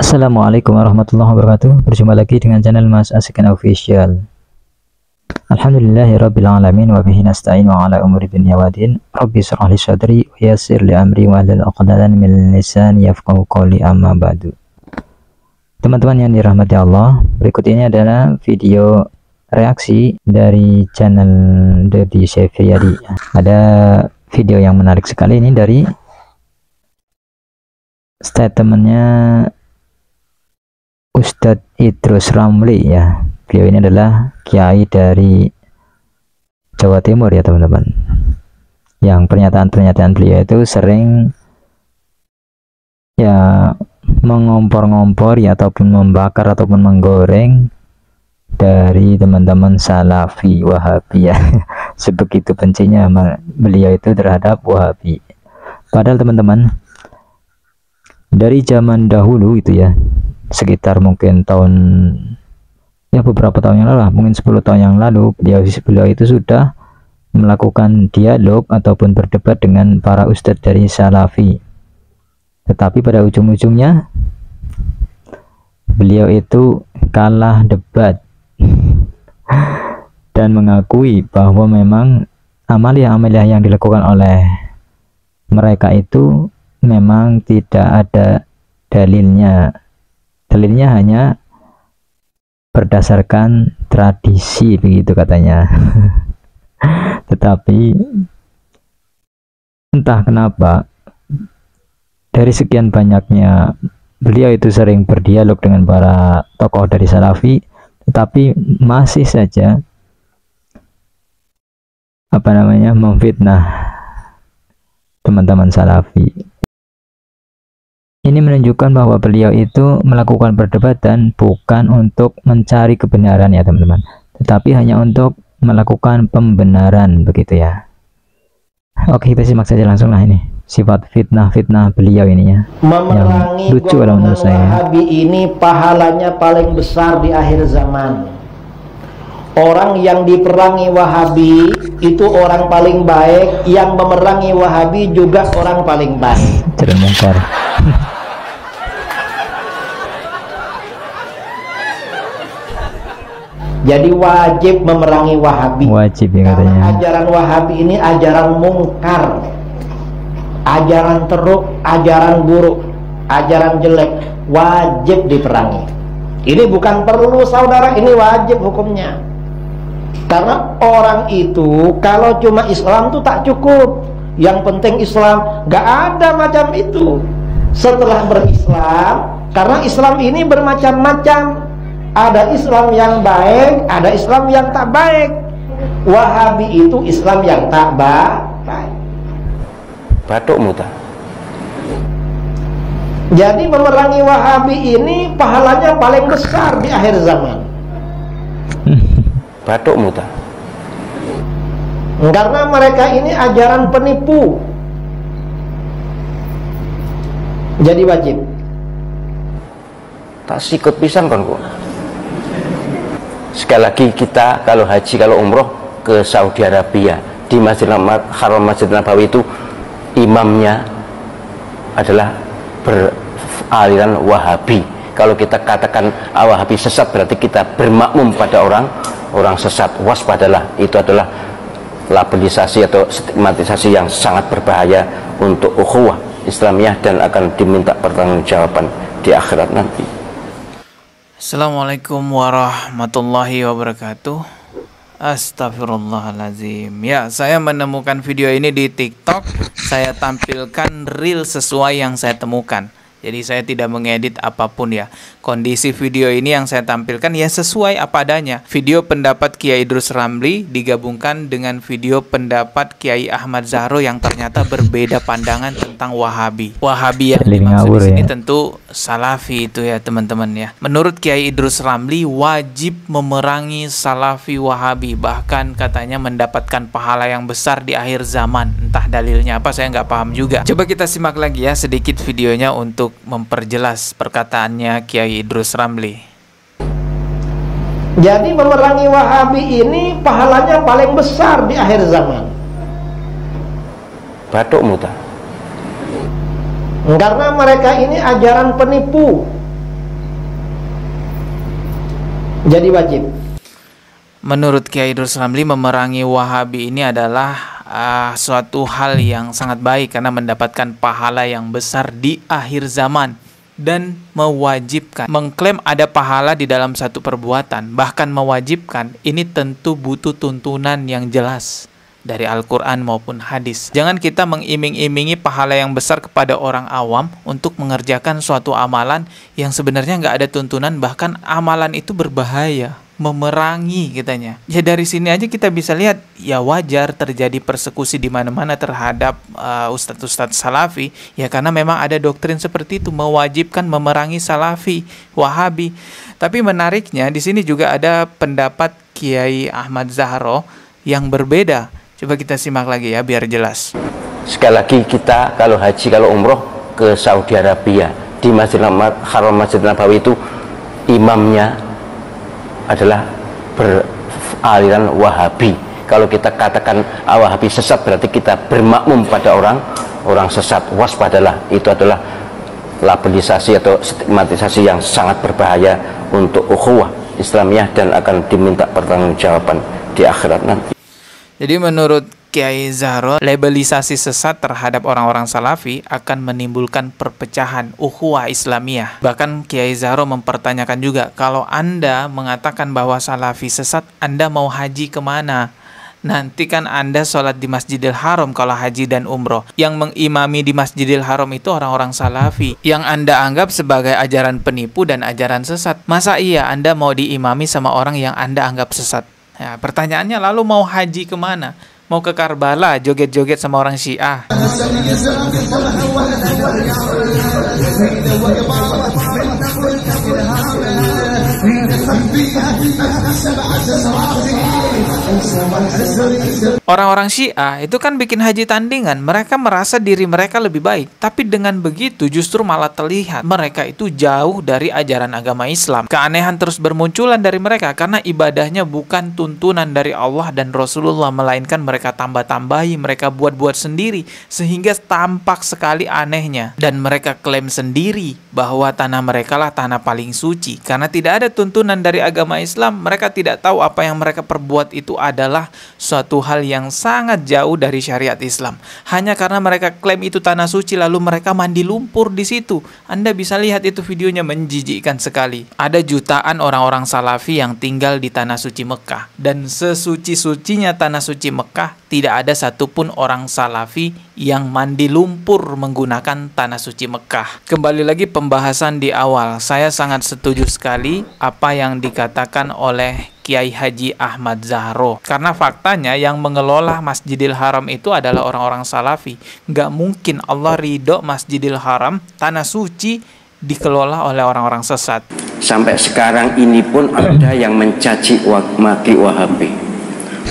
Assalamualaikum warahmatullahi wabarakatuh. Berjumpa lagi dengan channel Mas Asyikan Official. Alhamdulillahirabbil alamin wa bihi nasta'in wa ala umuri dunya waddin. Rabbi shrah li sadri wa yassir li amri wa hlul 'uqdatam min lisani yafqahu qawli, amma ba'du. Teman-teman yang dirahmati Allah, berikut ini adalah video reaksi dari channel Deddy Sefriadi. Ada video yang menarik sekali ini dari statementnya Ustadz Idrus Ramli ya. Beliau ini adalah kiai dari Jawa Timur ya teman-teman, yang pernyataan-pernyataan beliau itu sering ya mengompor-ngompor ya, ataupun membakar ataupun menggoreng dari teman-teman Salafi Wahabi ya. Sebegitu bencinya beliau itu terhadap Wahabi. Padahal teman-teman, dari zaman dahulu itu ya, sekitar mungkin tahun ya beberapa tahun yang lalu, mungkin 10 tahun yang lalu, beliau itu sudah melakukan dialog ataupun berdebat dengan para ustadz dari Salafi. Tetapi pada ujung-ujungnya beliau itu kalah debat dan mengakui bahwa memang amalia-amalia yang dilakukan oleh mereka itu memang tidak ada dalilnya. Dalilnya hanya berdasarkan tradisi, begitu katanya. Tetapi entah kenapa dari sekian banyaknya beliau itu sering berdialog dengan para tokoh dari Salafi, tetapi masih saja memfitnah teman-teman Salafi. Ini menunjukkan bahwa beliau itu melakukan perdebatan bukan untuk mencari kebenaran ya teman-teman, tetapi hanya untuk melakukan pembenaran, begitu ya. Oke, kita simak saja langsung lah ini sifat fitnah-fitnah beliau ini ya, yang lucu kalau menurut saya. Wahabi ini pahalanya paling besar di akhir zaman. Orang yang diperangi Wahabi itu orang paling baik, yang memerangi Wahabi juga orang paling baik. Termungkar. Jadi wajib memerangi Wahabi. Wajib ya katanya. Karena ajaran Wahabi ini ajaran mungkar, ajaran teruk, ajaran buruk, ajaran jelek, wajib diperangi. Ini bukan perlu saudara, ini wajib hukumnya. Karena orang itu kalau cuma Islam tuh tak cukup, yang penting Islam, gak ada macam itu. Setelah berislam, karena Islam ini bermacam-macam, ada Islam yang baik, ada Islam yang tak baik. Wahabi itu Islam yang tak baik. Batuk muta. Jadi memerangi Wahabi ini pahalanya paling besar di akhir zaman. Batuk muta. Karena mereka ini ajaran penipu. Jadi wajib. Tak sikut pisan kan kok. Sekali lagi kita kalau haji, kalau umroh ke Saudi Arabia, di Masjidil Haram, Masjid Nabawi itu imamnya adalah beraliran Wahabi. Kalau kita katakan Wahabi sesat, berarti kita bermakmum pada orang sesat. Waspadalah, itu adalah labelisasi atau stigmatisasi yang sangat berbahaya untuk ukhuwah Islamiyah dan akan diminta pertanggungjawaban di akhirat nanti. Assalamualaikum warahmatullahi wabarakatuh. Astagfirullahaladzim. Ya, saya menemukan video ini di TikTok. Saya tampilkan reel sesuai yang saya temukan. Jadi saya tidak mengedit apapun ya. Kondisi video ini yang saya tampilkan ya sesuai apa adanya. Video pendapat Kiai Idrus Ramli digabungkan dengan video pendapat Kiai Ahmad Zahro yang ternyata berbeda pandangan tentang Wahabi. Wahabi yang dimaksud di sini tentu Salafi itu ya teman-teman ya. Menurut Kiai Idrus Ramli wajib memerangi Salafi Wahabi, bahkan katanya mendapatkan pahala yang besar di akhir zaman. Entah dalilnya apa, saya nggak paham juga. Coba kita simak lagi ya sedikit videonya untuk memperjelas perkataannya Kiai Idrus Ramli. Jadi memerangi Wahabi ini pahalanya paling besar di akhir zaman. Batuk muta. Karena mereka ini ajaran penipu. Jadi wajib. Menurut Kiai Idrus Ramli, memerangi Wahabi ini adalah suatu hal yang sangat baik karena mendapatkan pahala yang besar di akhir zaman dan mewajibkan. Mengklaim ada pahala di dalam satu perbuatan, bahkan mewajibkan, ini tentu butuh tuntunan yang jelas dari Al-Quran maupun hadis. Jangan kita mengiming-imingi pahala yang besar kepada orang awam untuk mengerjakan suatu amalan yang sebenarnya nggak ada tuntunan, bahkan amalan itu berbahaya, memerangi katanya. Ya dari sini aja kita bisa lihat, ya wajar terjadi persekusi di mana-mana terhadap ustadz-ustadz Salafi, ya karena memang ada doktrin seperti itu, mewajibkan memerangi Salafi, Wahabi. Tapi menariknya di sini juga ada pendapat Kiai Ahmad Zahro yang berbeda. Coba kita simak lagi ya biar jelas. Sekali lagi, kita kalau haji, kalau umroh ke Saudi Arabia, di Haram Masjid Nabawi itu imamnya adalah beraliran Wahabi. Kalau kita katakan Wahabi sesat, berarti kita bermakmum pada orang sesat. Waspadalah, itu adalah labelisasi atau stigmatisasi yang sangat berbahaya untuk ukhuwah Islamiyah dan akan diminta pertanggungjawaban di akhirat nanti. Jadi menurut Kiai Zahro, labelisasi sesat terhadap orang-orang Salafi akan menimbulkan perpecahan ukhuwah Islamiyah. Bahkan Kiai Zahro mempertanyakan juga, kalau Anda mengatakan bahwa Salafi sesat, Anda mau haji kemana? Nanti kan Anda sholat di Masjidil Haram kalau haji dan umroh. Yang mengimami di Masjidil Haram itu orang-orang Salafi yang Anda anggap sebagai ajaran penipu dan ajaran sesat. Masa iya Anda mau diimami sama orang yang Anda anggap sesat? Ya, pertanyaannya lalu mau haji kemana? Mau ke Karbala joget-joget sama orang Syiah? Orang-orang Syiah itu kan bikin haji tandingan. Mereka merasa diri mereka lebih baik. Tapi dengan begitu justru malah terlihat mereka itu jauh dari ajaran agama Islam. Keanehan terus bermunculan dari mereka karena ibadahnya bukan tuntunan dari Allah dan Rasulullah, melainkan mereka tambah-tambahi, mereka buat-buat sendiri, sehingga tampak sekali anehnya. Dan mereka klaim sendiri bahwa tanah mereka lah tanah paling suci. Karena tidak ada tuntunan dari agama Islam, mereka tidak tahu apa yang mereka perbuat itu adalah suatu hal yang sangat jauh dari syariat Islam. Hanya karena mereka klaim itu tanah suci, lalu mereka mandi lumpur di situ. Anda bisa lihat itu videonya, menjijikkan sekali. Ada jutaan orang-orang Salafi yang tinggal di tanah suci Mekah, dan sesuci-sucinya tanah suci Mekah, tidak ada satupun orang Salafi yang mandi lumpur menggunakan tanah suci Mekah. Kembali lagi pembahasan di awal, saya sangat setuju sekali apa yang dikatakan oleh Kiai Haji Ahmad Zahro. Karena faktanya yang mengelola Masjidil Haram itu adalah orang-orang Salafi. Nggak mungkin Allah ridho Masjidil Haram, tanah suci, dikelola oleh orang-orang sesat. Sampai sekarang ini pun ada yang mencaci maki Wahabi,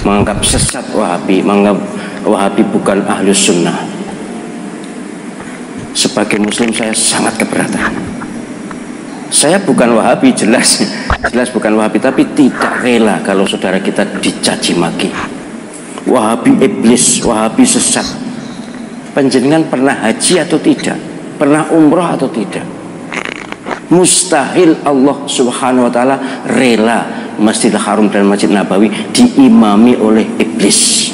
menganggap sesat Wahabi, menganggap Wahabi bukan ahlus sunnah. Sebagai muslim saya sangat keberatan. Saya bukan Wahabi, jelas bukan Wahabi, tapi tidak rela kalau saudara kita dicaci maki. Wahabi iblis, Wahabi sesat. Panjenengan pernah haji atau tidak? Pernah umroh atau tidak? Mustahil Allah subhanahu wa ta'ala rela Masjidil Haram dan Masjid Nabawi diimami oleh iblis.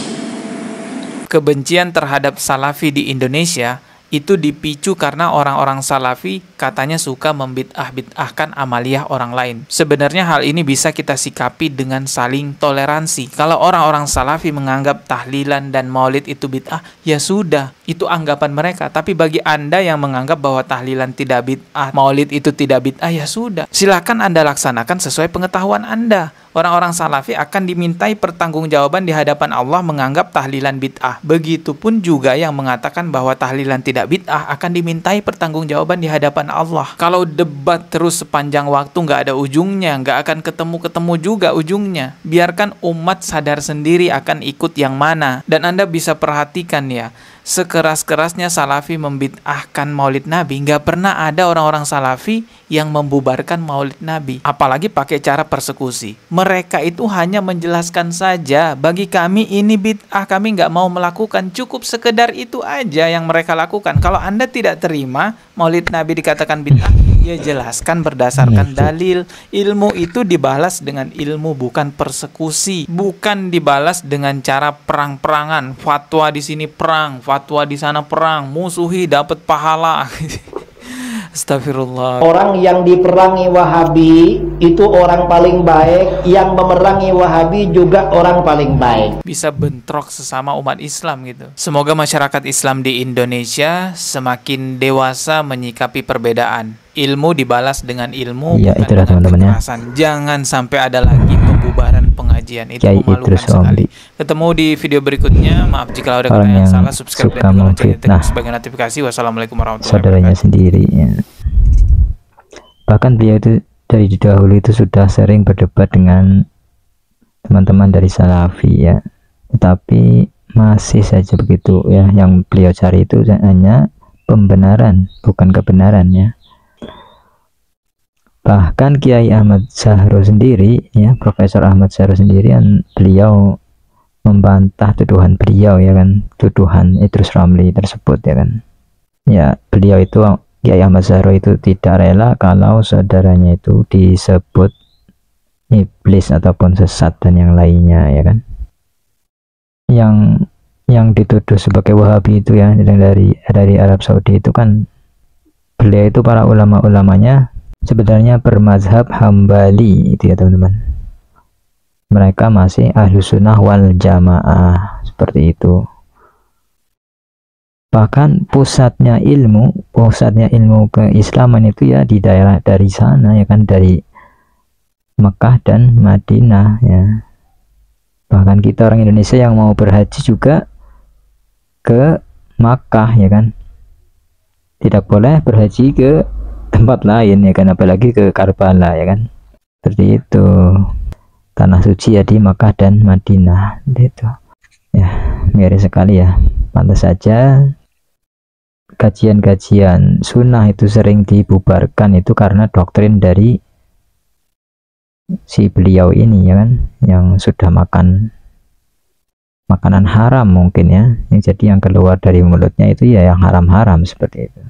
Kebencian terhadap Salafi di Indonesia itu dipicu karena orang-orang Salafi katanya suka membid'ah-bid'ahkan amaliyah orang lain. Sebenarnya hal ini bisa kita sikapi dengan saling toleransi. Kalau orang-orang Salafi menganggap tahlilan dan maulid itu bid'ah, ya sudah, itu anggapan mereka. Tapi bagi Anda yang menganggap bahwa tahlilan tidak bid'ah, maulid itu tidak bid'ah, ya sudah, silakan Anda laksanakan sesuai pengetahuan Anda. Orang-orang Salafi akan dimintai pertanggungjawaban di hadapan Allah menganggap tahlilan bid'ah. Begitupun juga yang mengatakan bahwa tahlilan tidak bid'ah akan dimintai pertanggungjawaban di hadapan Allah. Kalau debat terus sepanjang waktu nggak ada ujungnya, nggak akan ketemu-ketemu juga ujungnya. Biarkan umat sadar sendiri akan ikut yang mana. Dan Anda bisa perhatikan ya, sekeras-kerasnya Salafi membid'ahkan maulid Nabi, nggak pernah ada orang-orang Salafi yang membubarkan maulid Nabi, apalagi pakai cara persekusi. Mereka itu hanya menjelaskan saja, bagi kami ini bid'ah, kami nggak mau melakukan, cukup sekedar itu aja yang mereka lakukan. Kalau Anda tidak terima maulid Nabi dikatakan bid'ah, Dia jelaskan berdasarkan dalil. Ilmu itu dibalas dengan ilmu, bukan persekusi. Bukan dibalas dengan cara perang-perangan. Fatwa di sini perang, fatwa di sana perang, musuhi dapat pahala. Astagfirullah. Orang yang diperangi Wahabi itu orang paling baik, yang memerangi Wahabi juga orang paling baik. Bisa bentrok sesama umat Islam gitu. Semoga masyarakat Islam di Indonesia semakin dewasa menyikapi perbedaan. Ilmu dibalas dengan ilmu, ya, bukan itulah dengan teman-teman kekerasan. Jangan sampai ada lagi pembubaran pengajian. Itu memalukan sekali. Ketemu di video berikutnya. Maaf jika ada kata yang salah. Subscribe dan loncengnya sebagai notifikasi. Wassalamualaikum warahmatullahi wabarakatuh. Saudaranya sendiri ya. Bahkan beliau itu dari dahulu itu sudah sering berdebat dengan teman-teman dari Salafi ya, tetapi masih saja begitu ya. Yang beliau cari itu hanya pembenaran, bukan kebenaran ya. Bahkan Kiai Ahmad Syahro sendiri ya, Profesor Ahmad Syahro sendirian, beliau membantah tuduhan beliau ya kan, tuduhan Idrus Ramli tersebut ya kan. Ya, beliau itu, Kiai Ahmad Syahro itu tidak rela kalau saudaranya itu disebut iblis ataupun sesat dan yang lainnya ya kan. Yang dituduh sebagai Wahabi itu ya, dari Arab Saudi itu kan, beliau itu para ulama-ulamanya sebenarnya bermazhab Hambali itu ya teman-teman. Mereka masih Ahlus Sunnah wal Jamaah seperti itu. Bahkan pusatnya ilmu keislaman itu ya di daerah dari sana ya kan, dari Mekah dan Madinah ya. Bahkan kita orang Indonesia yang mau berhaji juga ke Makkah ya kan, tidak boleh berhaji ke tempat lain ya kan, apalagi ke Karbala ya kan. Seperti itu, tanah suci ya di Makkah dan Madinah gitu ya. Miris sekali ya. Pantas saja kajian-kajian sunnah itu sering dibubarkan itu karena doktrin dari si beliau ini ya kan, yang sudah makan makanan haram mungkin ya, yang jadi yang keluar dari mulutnya itu ya yang haram-haram seperti itu.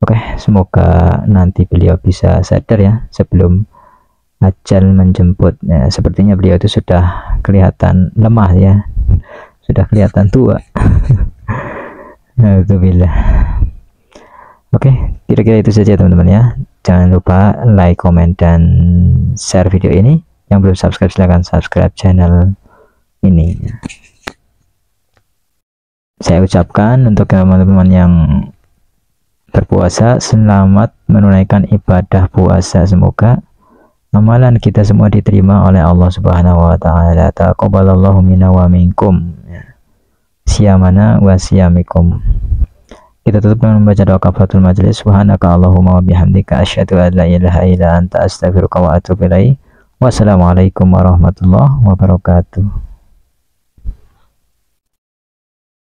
Oke, semoga nanti beliau bisa sadar ya sebelum ajal menjemput ya. Sepertinya beliau itu sudah kelihatan lemah ya, sudah kelihatan tua. Alhamdulillah. Oke, kira-kira itu saja teman-teman ya. Jangan lupa like, comment, dan share video ini. Yang belum subscribe silahkan subscribe channel ini. Saya ucapkan untuk teman-teman yang berpuasa, selamat menunaikan ibadah puasa. Semoga amalan kita semua diterima oleh Allah Subhanahu wa taala. Taqabbalallahu minna wa minkum. Siyamana wa siyamikum. Kita tutup dengan membaca doa kafaratul majelis. Subhanaka Allahumma wa bihamdika asyhadu an la ilaha illa anta astaghfiruka wa atubu ilaik. Wassalamualaikum warahmatullahi wabarakatuh.